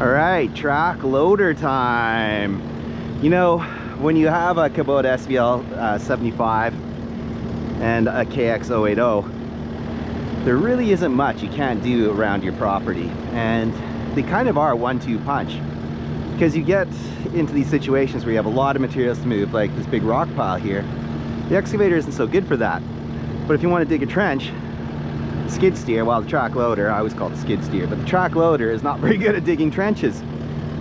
All right, track loader time. You know, when you have a Kubota SVL75 and a KX080, there really isn't much you can't do around your property. And they kind of are a 1-2 punch. Because you get into these situations where you have a lot of materials to move, like this big rock pile here. The excavator isn't so good for that. But if you want to dig a trench, skid steer, well, the track loader, I always call it the skid steer, but the track loader is not very good at digging trenches.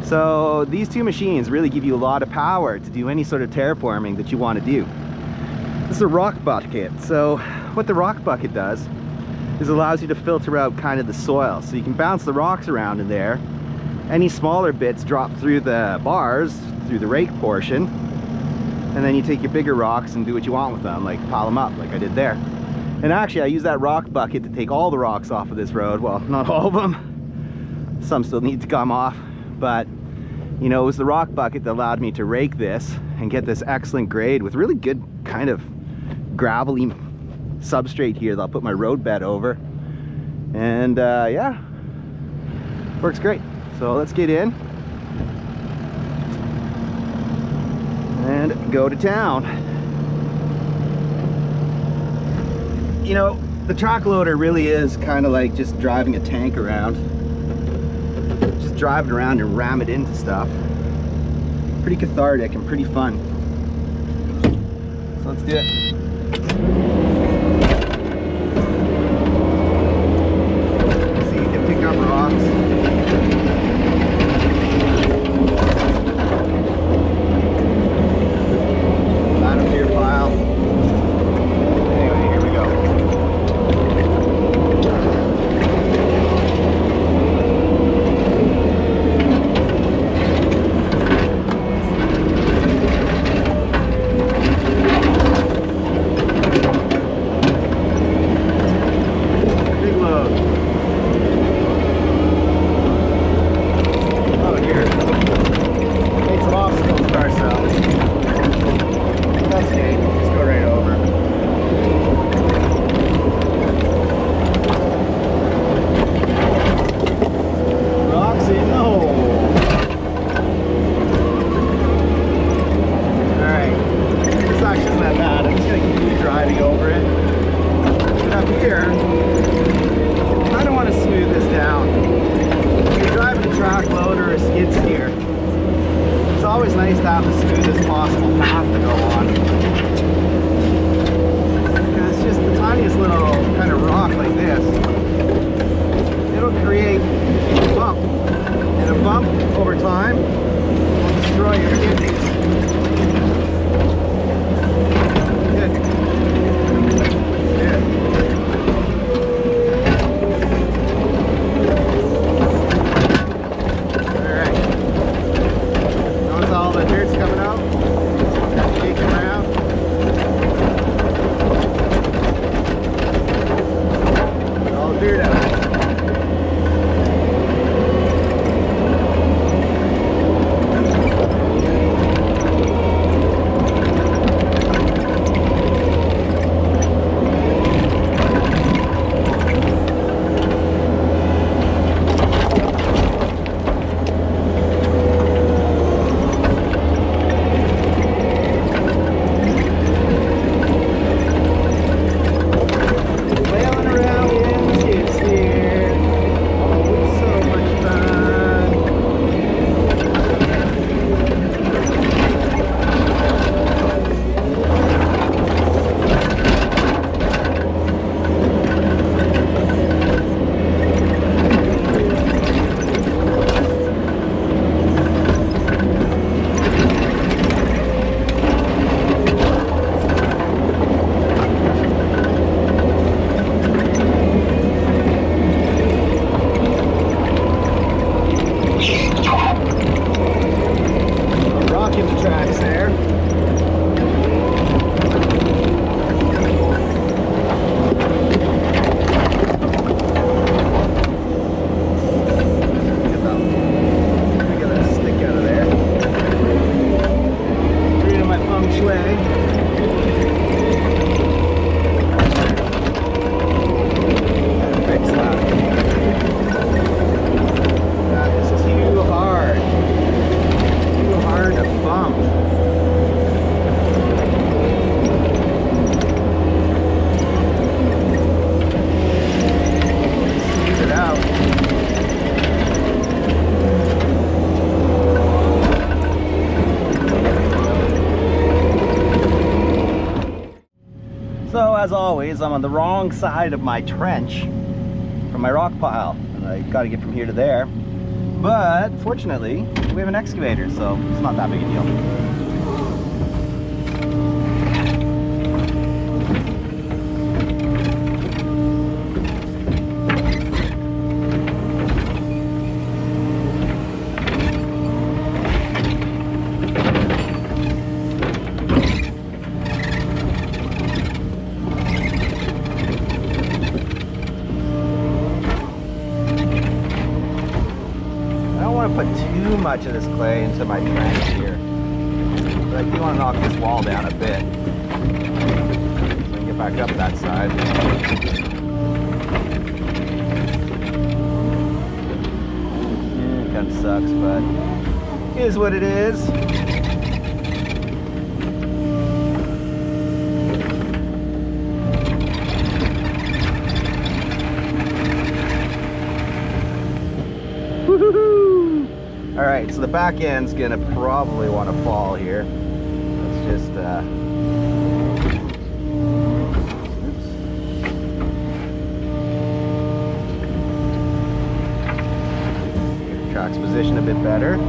So these two machines really give you a lot of power to do any sort of terraforming that you want to do. This is a rock bucket. So what the rock bucket does is allows you to filter out kind of the soil. So you can bounce the rocks around in there. Any smaller bits drop through the bars, through the rake portion, and then you take your bigger rocks and do what you want with them, like pile them up like I did there. And actually I use that rock bucket to take all the rocks off of this road. Well, not all of them. Some still need to come off, but you know, it was the rock bucket that allowed me to rake this and get this excellent grade with really good kind of gravelly substrate here that I'll put my road bed over. And yeah, works great. So let's get in and go to town. You know, the track loader really is kind of like just driving a tank around. Just drive it around and ram it into stuff. Pretty cathartic and pretty fun. So let's do it. See, you can pick up rocks. So as always, I'm on the wrong side of my trench from my rock pile, and I got to get from here to there. But fortunately, we have an excavator, so it's not that big a deal. Put too much of this clay into my trench here, but I do want to knock this wall down a bit so I can get back up that side. Yeah, it kind of sucks, but it is what it is. Alright, so the back end's gonna probably want to fall here. Let's just get the track's position a bit better.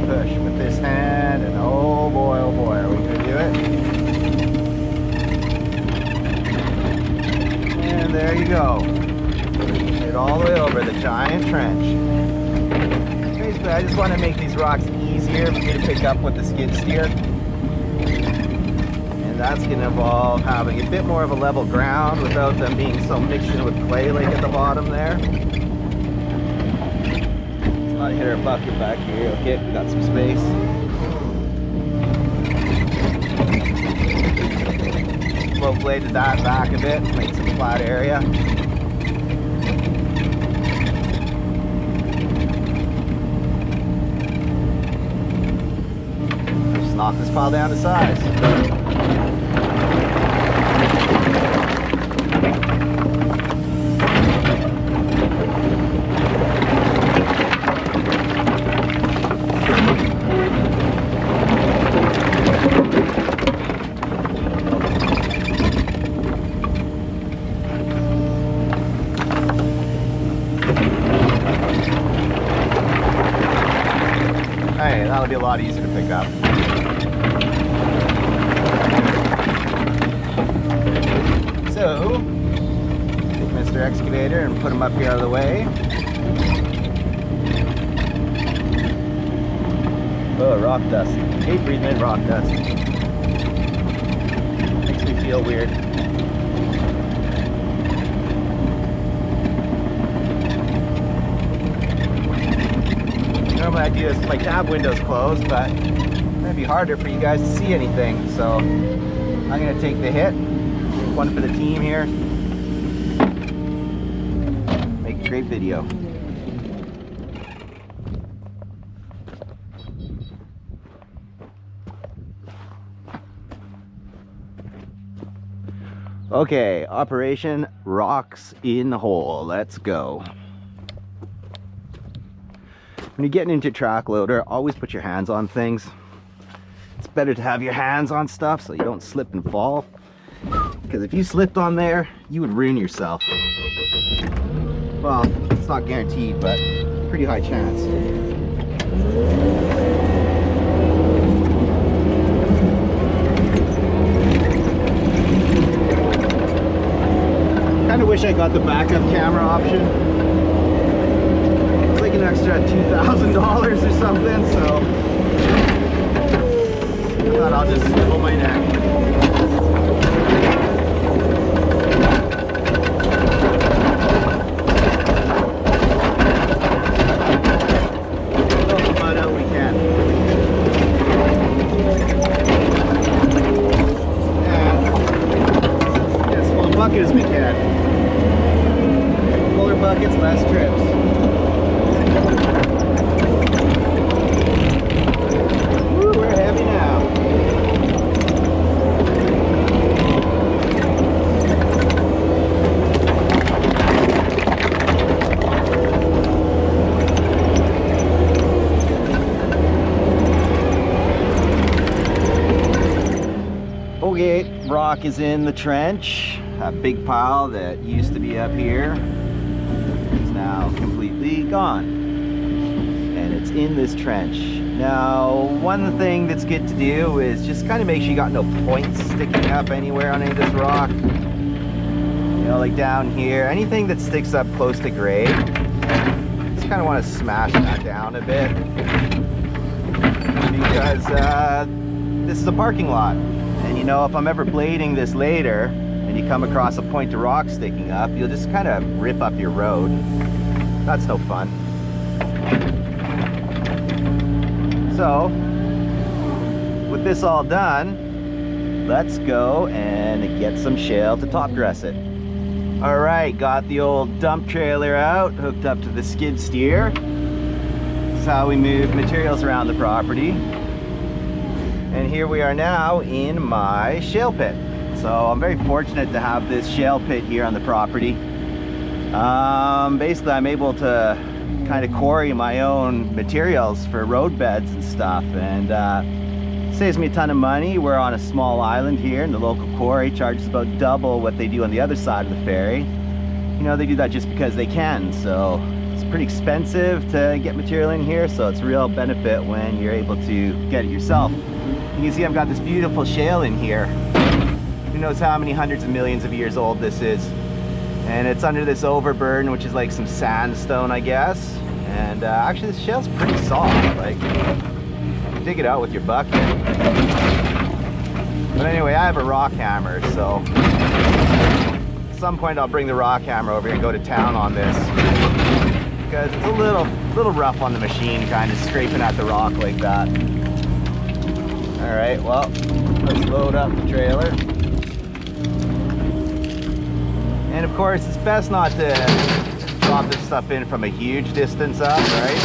Push with this hand, and oh boy, are we gonna do it? And there you go. Get it all the way over the giant trench. Basically, I just want to make these rocks easier for me to pick up with the skid steer. And that's going to involve having a bit more of a level ground without them being so mixed in with clay like at the bottom there. Let's not hit our bucket back here. Okay, we got some space. Slow bladed that back a bit, make some flat area. Just knock this pile down to size. Hey, that'll be a lot easier to pick up. So, take Mr. Excavator and put him up here out of the way. Oh, rock dust. I hate breathing in rock dust. Makes me feel weird. Normally I do this with my cab windows closed, but it might be harder for you guys to see anything. So I'm going to take the hit, one for the team here, make a great video. Okay, Operation Rocks in the Hole. Let's go. When you're getting into track loader, always put your hands on things. It's better to have your hands on stuff so you don't slip and fall. Because if you slipped on there, you would ruin yourself. Well, it's not guaranteed, but pretty high chance. Kind of wish I got the backup camera option. It's like an extra $2,000 or something, so I thought I'll just swivel my neck. Pull the mud out we can. And get as full a bucket as we can. Fuller buckets, less trips. Woo, we're heavy now. rock is in the trench. A big pile that used to be up here is now completely gone. And it's in this trench. Now, one thing that's good to do is just kind of make sure you got no points sticking up anywhere on any of this rock. You know, like down here, anything that sticks up close to grade, just kind of want to smash that down a bit. Because this is a parking lot. And you know, if I'm ever blading this later, and you come across a point of rock sticking up, you'll just kind of rip up your road. That's no fun. So, with this all done, let's go and get some shale to top dress it. All right, got the old dump trailer out, hooked up to the skid steer. This is how we move materials around the property. And here we are now in my shale pit. So I'm very fortunate to have this shale pit here on the property. Basically, I'm able to kind of quarry my own materials for road beds and stuff, and saves me a ton of money. We're on a small island here, and the local quarry charges about double what they do on the other side of the ferry. You know, they do that just because they can, so it's pretty expensive to get material in here, so it's a real benefit when you're able to get it yourself. You can see I've got this beautiful shale in here. Who knows how many hundreds of millions of years old this is. And it's under this overburden, which is like some sandstone, I guess. And actually, this shale's pretty soft. Like, dig it out with your bucket. But anyway, I have a rock hammer, so at some point I'll bring the rock hammer over here and go to town on this, because it's a little rough on the machine, kind of scraping at the rock like that. All right, well, let's load up the trailer. And of course, it's best not to drop this stuff in from a huge distance up, right?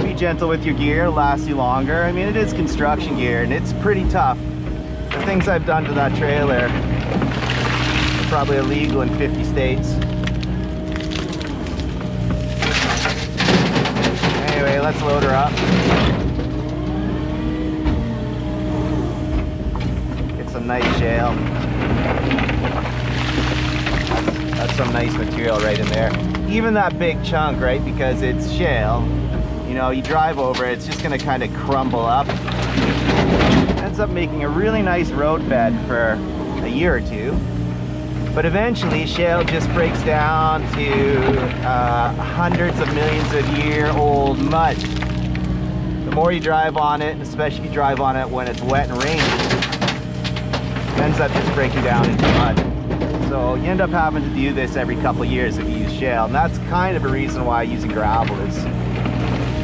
Be gentle with your gear, it'll last you longer. I mean, it is construction gear and it's pretty tough. The things I've done to that trailer are probably illegal in 50 states. Anyway, let's load her up. Get some nice shale. That's some nice material right in there. Even that big chunk, right, because it's shale, you know, you drive over it, it's just gonna kind of crumble up. Ends up making a really nice road bed for a year or two. But eventually, shale just breaks down to hundreds of millions of year old mud. The more you drive on it, and especially if you drive on it when it's wet and rainy, it ends up just breaking down into mud. So you end up having to do this every couple of years if you use shale, and that's kind of a reason why using gravel is,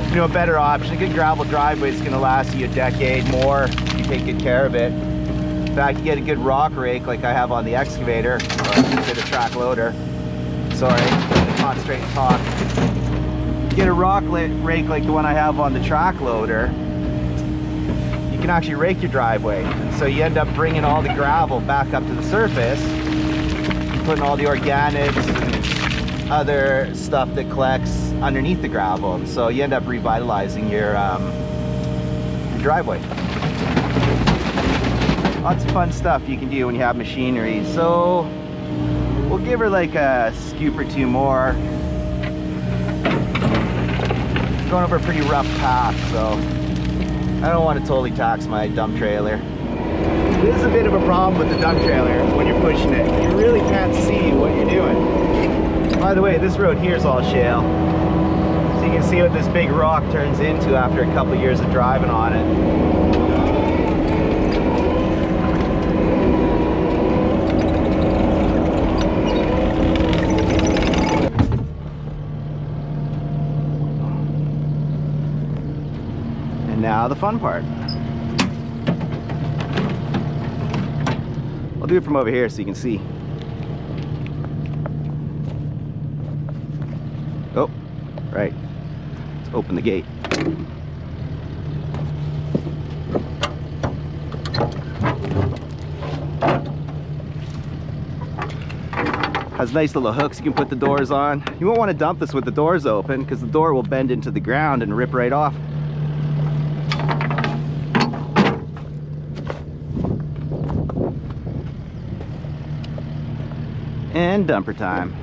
you know, a better option. A good gravel driveway is going to last you a decade more if you take good care of it. In fact, you get a good rock rake like I have on the excavator, or the track loader. Sorry, concentrate and talk. You get a rock rake like the one I have on the track loader, you can actually rake your driveway. And so you end up bringing all the gravel back up to the surface, putting all the organics and other stuff that collects underneath the gravel. And so you end up revitalizing your driveway. Lots of fun stuff you can do when you have machinery. So we'll give her like a scoop or two more. It's going over a pretty rough path, so I don't want to totally tax my dump trailer. It is a bit of a problem with the dump trailer when you're pushing it. You really can't see what you're doing. By the way, this road here is all shale. So you can see what this big rock turns into after a couple of years of driving on it. Now the fun part. I'll do it from over here so you can see. Oh, right. Let's open the gate. Has nice little hooks you can put the doors on. You won't want to dump this with the doors open because the door will bend into the ground and rip right off. And dumper time.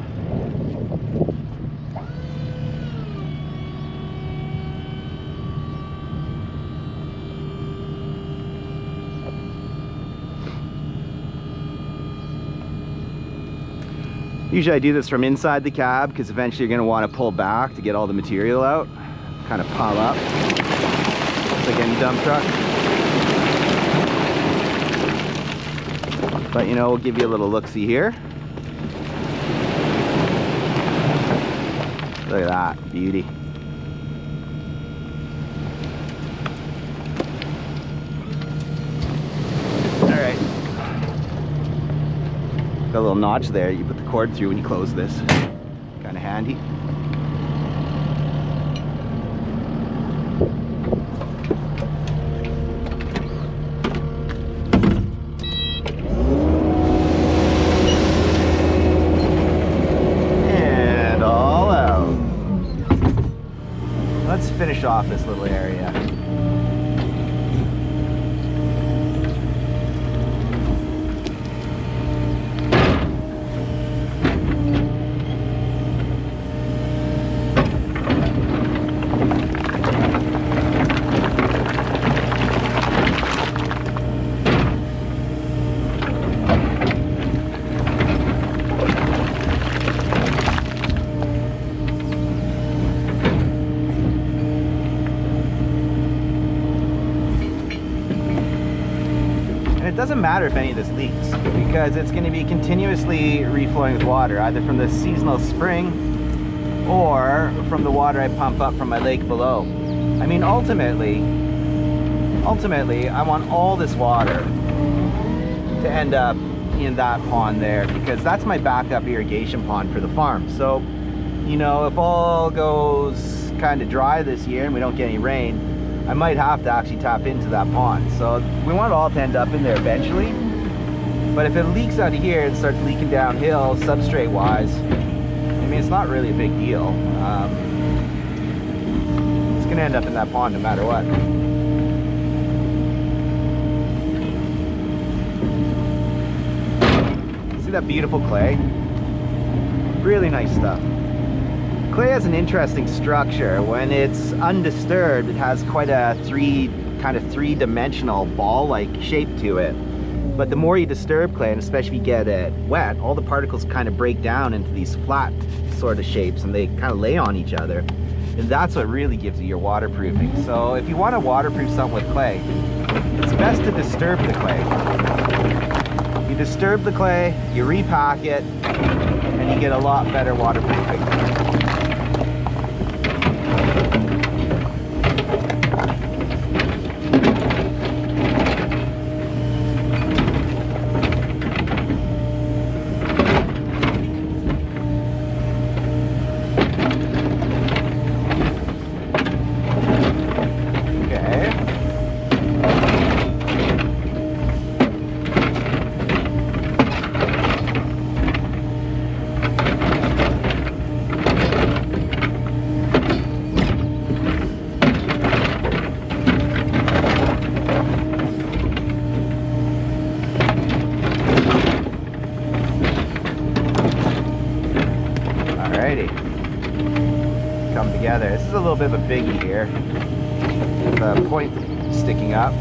Usually I do this from inside the cab because eventually you're going to want to pull back to get all the material out, kind of pile up, just like any dump truck. But you know, we'll give you a little look-see here. Look at that, beauty. Alright. Got a little notch there, you put the cord through when you close this. Kind of handy. And all out. Let's finish off this little area. It doesn't matter if any of this leaks because it's going to be continuously reflowing with water, either from the seasonal spring or from the water I pump up from my lake below. I mean, ultimately I want all this water to end up in that pond there because that's my backup irrigation pond for the farm. So, you know, if all goes kind of dry this year and we don't get any rain, I might have to actually tap into that pond. So we want it all to end up in there eventually. But if it leaks out of here and starts leaking downhill substrate wise, I mean, it's not really a big deal. It's gonna end up in that pond no matter what. See that beautiful clay? Really nice stuff. Clay has an interesting structure. When it's undisturbed, it has quite a three-dimensional ball-like shape to it. But the more you disturb clay, and especially if you get it wet, all the particles kind of break down into these flat sort of shapes and they kind of lay on each other. And that's what really gives you your waterproofing. So if you want to waterproof something with clay, it's best to disturb the clay. You disturb the clay, you repack it, and you get a lot better waterproofing. Come together. This is a little bit of a biggie here. The point sticking up.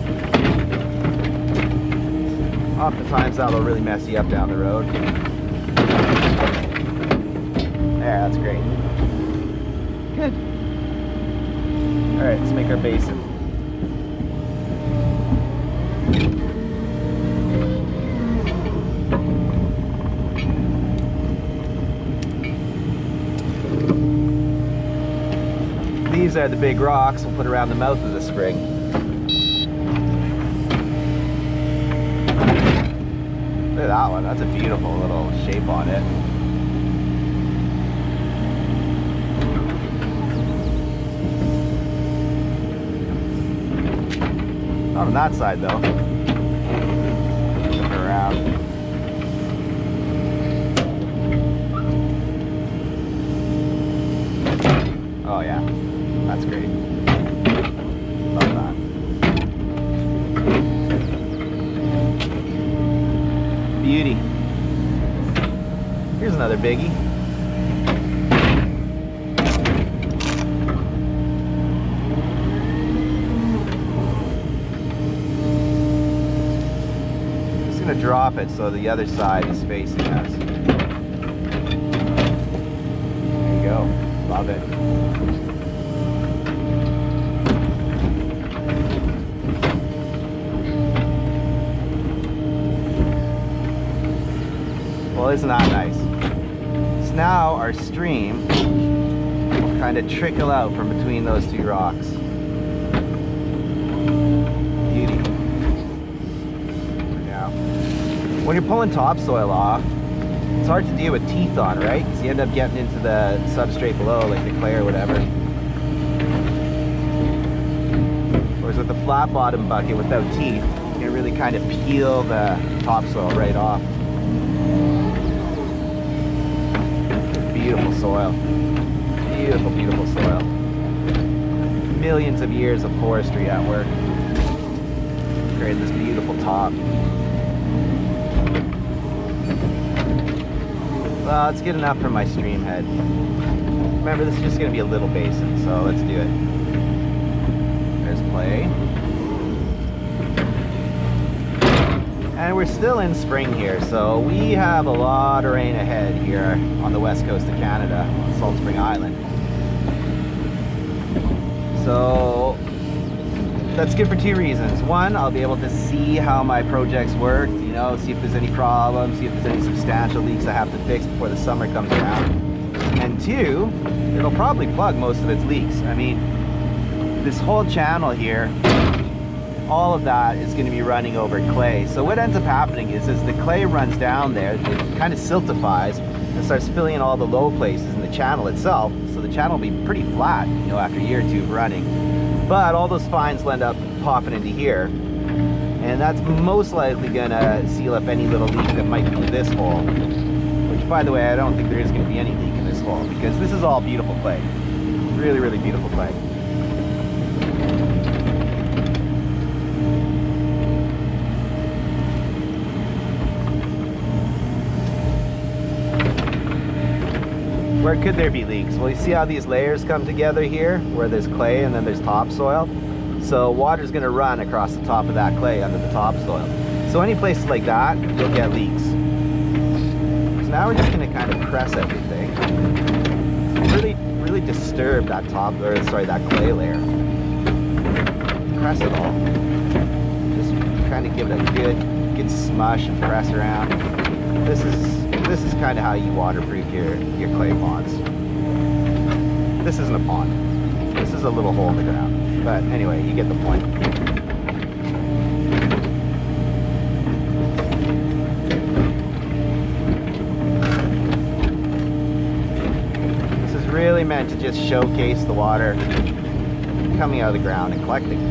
Oftentimes that'll really mess you up down the road. There, that's great. Good. Alright, let's make our basin. These are the big rocks we'll put around the mouth of the spring. Look at that one, that's a beautiful little shape on it. Not on that side though. Flip it around. Oh yeah. That's great. Love that. Beauty. Here's there's another biggie. Just gonna drop it so the other side is facing us. There you go. Love it. Well, isn't that nice? So now our stream will kind of trickle out from between those two rocks. Beauty. Now, when you're pulling topsoil off, it's hard to deal with teeth on, right? Because you end up getting into the substrate below, like the clay or whatever. Whereas with the flat bottom bucket without teeth, you can really kind of peel the topsoil right off. Beautiful soil. Beautiful, beautiful soil. Millions of years of forestry at work. Created this beautiful top. Well, it's good enough for my stream head. Remember, this is just going to be a little basin, so let's do it. There's clay. And we're still in spring here, so we have a lot of rain ahead here on the west coast of Canada, on Salt Spring Island. So that's good for two reasons. One, I'll be able to see how my projects work, you know, see if there's any problems, see if there's any substantial leaks I have to fix before the summer comes around. And two, it'll probably plug most of its leaks. I mean, this whole channel here, all of that is going to be running over clay. So what ends up happening is as the clay runs down there, it kind of siltifies and starts filling in all the low places in the channel itself. So the channel will be pretty flat, you know, after a year or two of running. But all those fines will end up popping into here. And that's most likely going to seal up any little leak that might be in this hole. Which, by the way, I don't think there is going to be any leak in this hole because this is all beautiful clay. Really, really beautiful clay. Where could there be leaks? Well, you see how these layers come together here, where there's clay and then there's topsoil? So water's gonna run across the top of that clay under the topsoil. So any places like that, you'll get leaks. So now we're just gonna kind of press everything. Really disturb that that clay layer. Press it all. Just kind of give it a good smush and press around. This is kind of how you waterproof your clay ponds. This isn't a pond. This is a little hole in the ground. But anyway, you get the point. This is really meant to just showcase the water coming out of the ground and collecting.